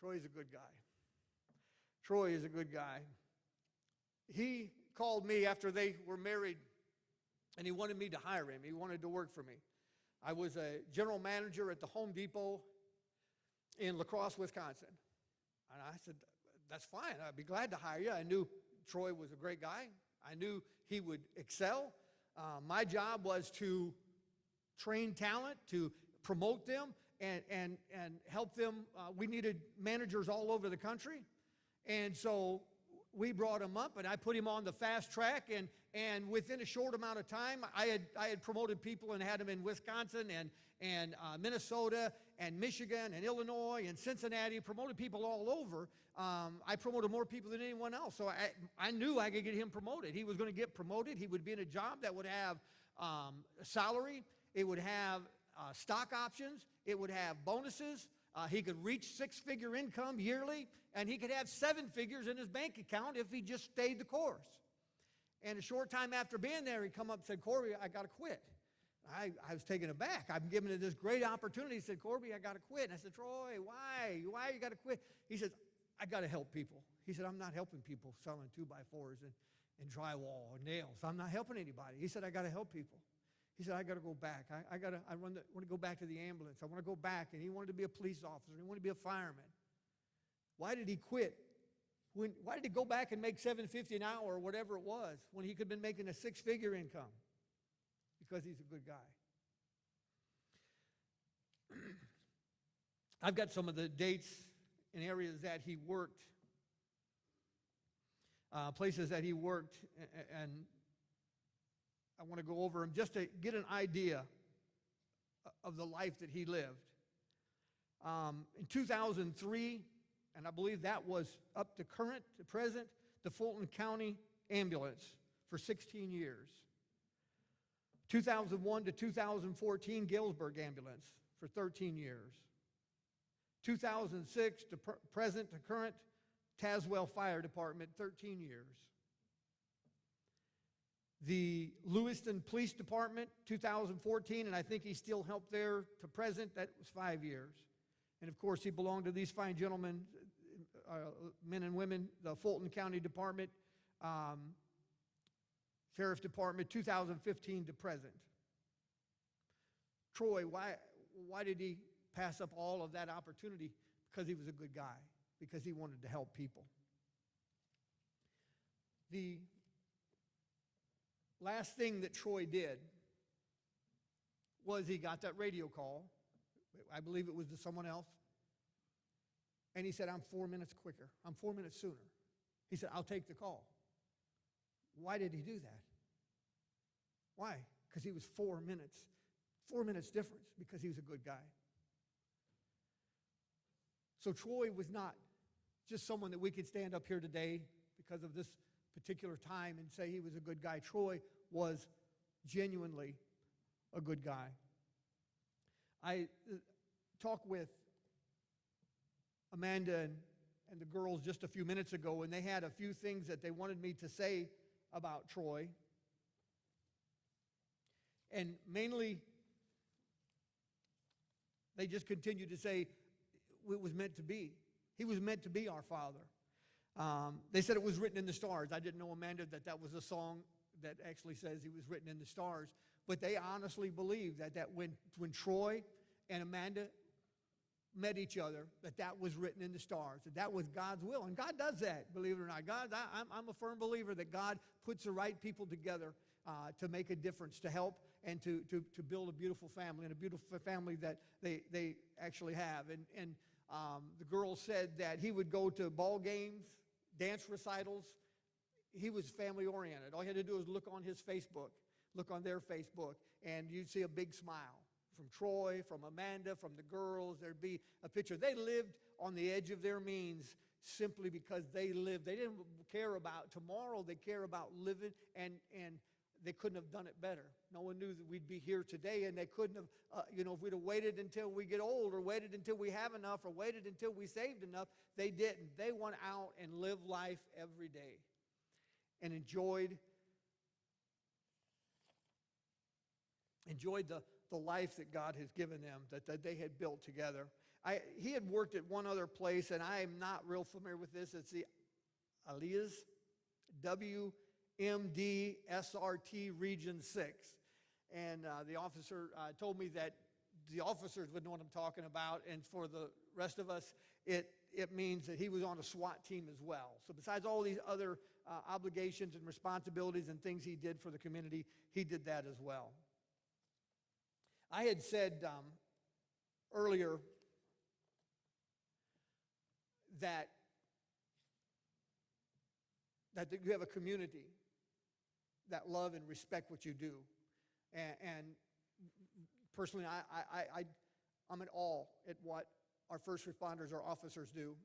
Troy's a good guy. Troy is a good guy. He called me after they were married, and he wanted me to hire him. He wanted to work for me. I was a general manager at the Home Depot in La Crosse, Wisconsin. And I said, that's fine. I'd be glad to hire you. I knew Troy was a great guy. I knew he would excel. My job was to train talent, to promote them, and help them. We needed managers all over the country. And so we brought him up, and I put him on the fast track, and within a short amount of time, I had promoted people and had them in Wisconsin and Minnesota and Michigan and Illinois and Cincinnati, promoted people all over. I promoted more people than anyone else, so I knew I could get him promoted. He was going to get promoted. He would be in a job that would have a salary. It would have stock options. It would have bonuses. He could reach six-figure income yearly, and he could have seven figures in his bank account if he just stayed the course. And a short time after being there, he come up and said, Corby, I got to quit. I was taken aback. I'm giving it this great opportunity. He said, Corby, I got to quit. And I said, Troy, why? Why you got to quit? He says, I got to help people. He said, I'm not helping people selling 2x4s and drywall and nails. I'm not helping anybody. He said, I got to help people. He said, I got to go back. I want to go back to the ambulance. I want to go back. And he wanted to be a police officer. He wanted to be a fireman. Why did he quit? Why did he go back and make $7.50 an hour or whatever it was when he could have been making a six-figure income? Because he's a good guy. I've got some of the dates in areas that he worked, places that he worked, and I want to go over them just to get an idea of the life that he lived. In 2003, and I believe that was up to present, the Fulton County Ambulance for 16 years. 2001 to 2014, Galesburg Ambulance for 13 years. 2006 to present to current, Tazewell Fire Department, 13 years. The Lewiston Police Department, 2014, and I think he still helped there to present, that was 5 years. And of course, he belonged to these fine gentlemen, men and women, the Fulton County Department, Sheriff's Department, 2015 to present. Troy, why did he pass up all of that opportunity? Because he was a good guy, because he wanted to help people. The last thing that Troy did was he got that radio call. I believe it was to someone else. And he said, I'm 4 minutes quicker. I'm 4 minutes sooner. He said, I'll take the call. Why did he do that? Why? Because he was 4 minutes. 4 minutes difference because he was a good guy. So Troy was not just someone that we could stand up here today because of this particular time and say he was a good guy. Troy was genuinely a good guy. I talked with Amanda and the girls just a few minutes ago, and they had a few things that they wanted me to say about Troy. And mainly, they just continued to say it was meant to be. He was meant to be our father. They said it was written in the stars. I didn't know, Amanda, that was a song that actually says he was written in the stars. But they honestly believe that when Troy and Amanda met each other, that was written in the stars, that was God's will. And God does that, believe it or not. I'm a firm believer that God puts the right people together to make a difference, to help, and to build a beautiful family, and a beautiful family that they actually have. And the girl said that he would go to ball games, dance recitals. He was family oriented. All he had to do was look on his Facebook, look on their Facebook, and you'd see a big smile. From Troy, from Amanda, from the girls, there'd be a picture. They lived on the edge of their means simply because they lived. They didn't care about tomorrow. They care about living, and they couldn't have done it better. No one knew that we'd be here today, and they couldn't have, if we'd have waited until we get old, or waited until we have enough, or waited until we saved enough. They didn't. They went out and lived life every day and enjoyed the life that God has given them, that they had built together. He had worked at one other place, and I am not real familiar with this. It's the Alias, WMDSRT Region 6. And the officer told me that the officers would know what I'm talking about, and for the rest of us, it means that he was on a SWAT team as well. So besides all these other obligations and responsibilities and things he did for the community, he did that as well. I had said earlier that you have a community that love and respect what you do. And personally, I'm in awe at what our first responders, our officers do.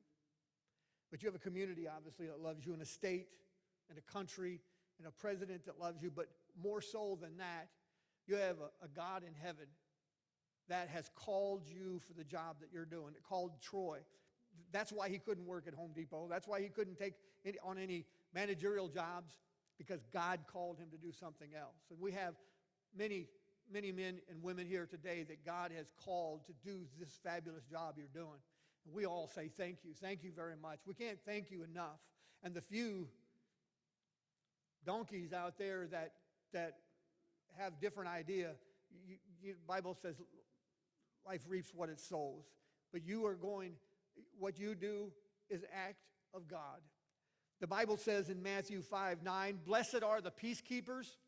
But you have a community, obviously, that loves you, and a state, and a country, and a president that loves you. But more so than that, you have a God in heaven that has called you for the job that you're doing. It called Troy. That's why he couldn't work at Home Depot. That's why he couldn't take on any managerial jobs, because God called him to do something else. And we have many men and women here today that God has called to do this fabulous job you're doing. And we all say thank you. Thank you very much. We can't thank you enough. And the few donkeys out there that have different idea, the Bible says life reaps what it sows. But what you do is act of God. The Bible says in Matthew 5:9, blessed are the peacekeepers,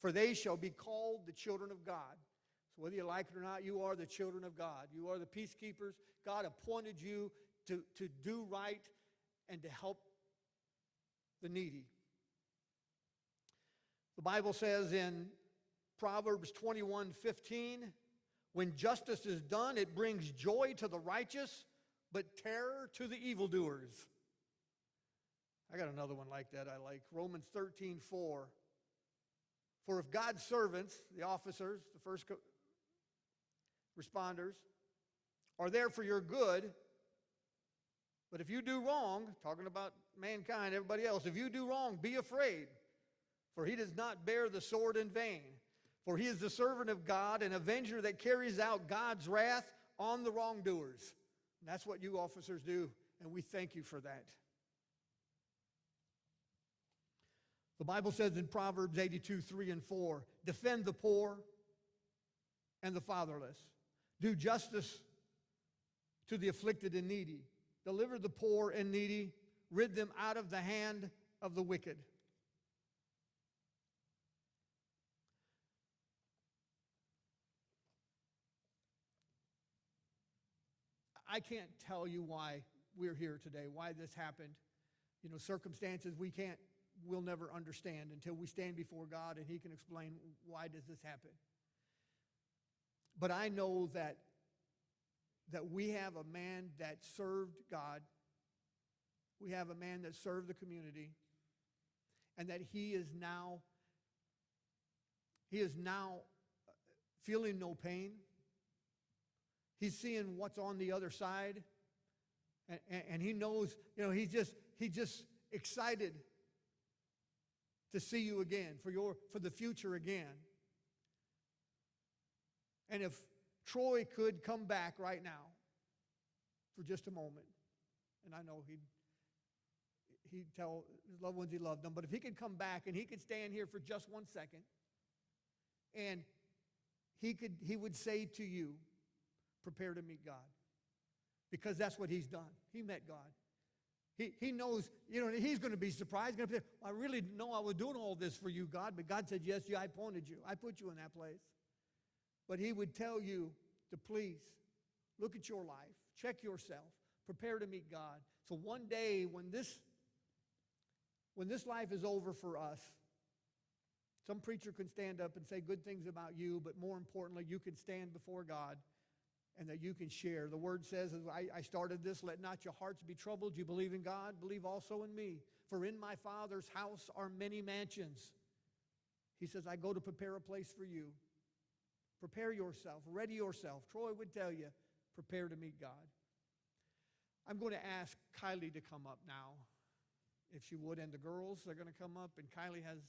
for they shall be called the children of God. So whether you like it or not, you are the children of God. You are the peacekeepers. God appointed you to do right and to help the needy. The Bible says in Proverbs 21:15, when justice is done, it brings joy to the righteous, but terror to the evildoers. I got another one like that I like. Romans 13:4. For if God's servants, the officers, the first responders, are there for your good, but if you do wrong, talking about mankind, everybody else, if you do wrong, be afraid, for he does not bear the sword in vain. For he is the servant of God, an avenger that carries out God's wrath on the wrongdoers. And that's what you officers do, and we thank you for that. The Bible says in Proverbs 82:3-4, defend the poor and the fatherless. Do justice to the afflicted and needy. Deliver the poor and needy. Rid them out of the hand of the wicked. I can't tell you why we're here today, why this happened. Circumstances we'll never understand until we stand before God and he can explain why does this happen. But I know that we have a man that served God. We have a man that served the community, and that he is now feeling no pain. He's seeing what's on the other side, and he knows, he's just excited to see you again, for the future again. And if Troy could come back right now for just a moment, and I know he'd tell his loved ones he loved them, but if he could come back and he could stand here for just 1 second, and he would say to you, prepare to meet God. Because that's what he's done. He met God. He knows, he's going to be surprised. He's going to say, I really didn't know I was doing all this for you, God. But God said, yes, I appointed you. I put you in that place. But he would tell you to please look at your life. Check yourself. Prepare to meet God. So one day when this life is over for us, some preacher can stand up and say good things about you, but more importantly, you can stand before God and that you can share. The word says, as I started this, let not your hearts be troubled. You believe in God, believe also in me. For in my Father's house are many mansions. He says, I go to prepare a place for you. Prepare yourself, ready yourself. Troy would tell you, prepare to meet God. I'm going to ask Kylie to come up now, if she would, and the girls are going to come up, and Kylie has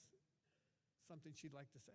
something she'd like to say.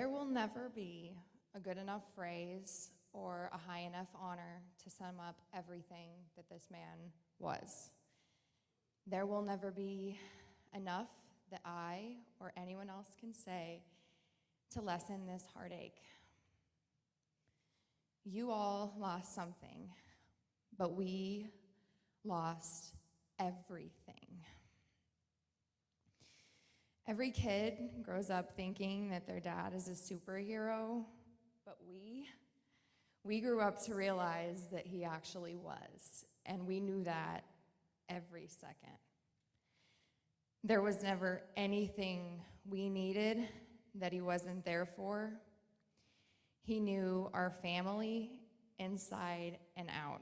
There will never be a good enough phrase or a high enough honor to sum up everything that this man was. There will never be enough that I or anyone else can say to lessen this heartache. You all lost something, but we lost everything. Every kid grows up thinking that their dad is a superhero, but we grew up to realize that he actually was, and we knew that every second. There was never anything we needed that he wasn't there for. He knew our family inside and out.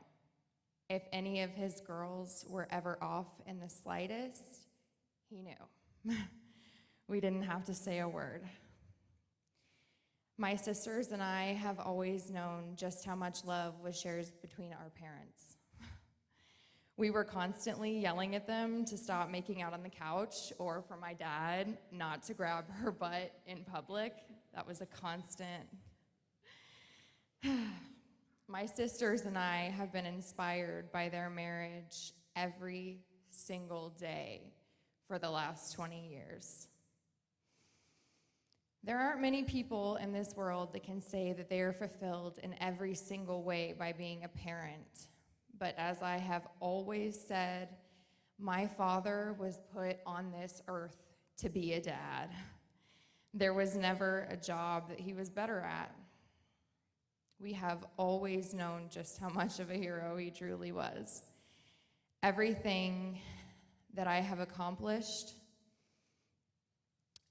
If any of his girls were ever off in the slightest, he knew. We didn't have to say a word. My sisters and I have always known just how much love was shared between our parents. We were constantly yelling at them to stop making out on the couch, or for my dad not to grab her butt in public. That was a constant. My sisters and I have been inspired by their marriage every single day for the last 20 years. There aren't many people in this world that can say that they are fulfilled in every single way by being a parent. But as I have always said, my father was put on this earth to be a dad. There was never a job that he was better at. We have always known just how much of a hero he truly was. Everything that I have accomplished,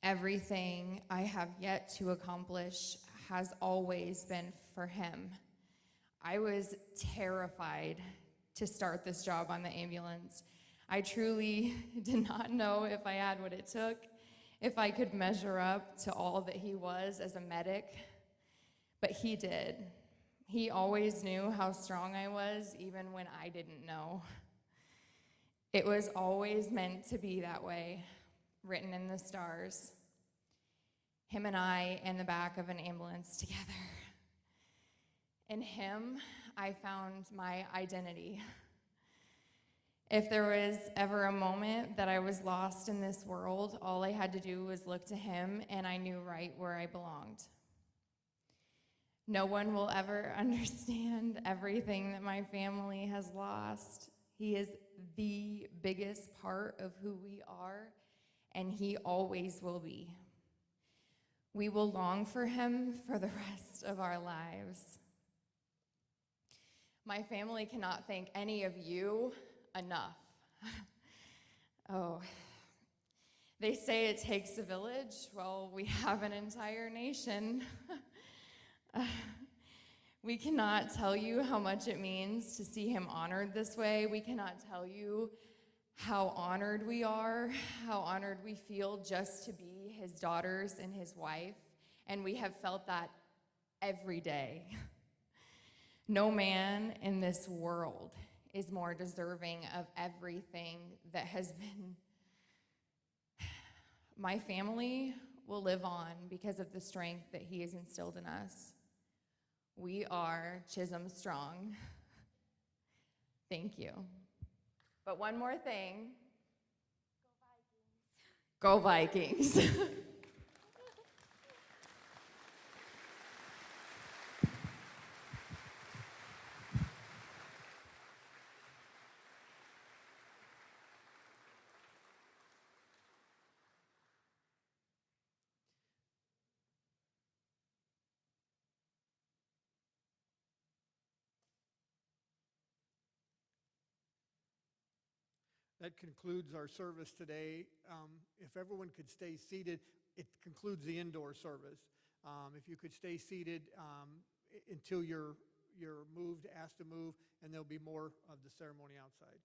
everything I have yet to accomplish has always been for him. I was terrified to start this job on the ambulance. I truly did not know if I had what it took, if I could measure up to all that he was as a medic, but he did. He always knew how strong I was, even when I didn't know. It was always meant to be that way, written in the stars. Him and I in the back of an ambulance together. In him, I found my identity. If there was ever a moment that I was lost in this world, all I had to do was look to him, and I knew right where I belonged. No one will ever understand everything that my family has lost. He is the biggest part of who we are, and he always will be. We will long for him for the rest of our lives. My family cannot thank any of you enough. Oh, they say it takes a village. Well, we have an entire nation. We cannot tell you how much it means to see him honored this way. We cannot tell you how honored we are, how honored we feel just to be his daughters and his wife. And we have felt that every day. No man in this world is more deserving of everything that has been. My family will live on because of the strength that he has instilled in us. We are Chisum strong. Thank you. But one more thing. Go Vikings. Go Vikings. That concludes our service today. If everyone could stay seated, it concludes the indoor service. If you could stay seated until you're moved, asked to move, and there'll be more of the ceremony outside.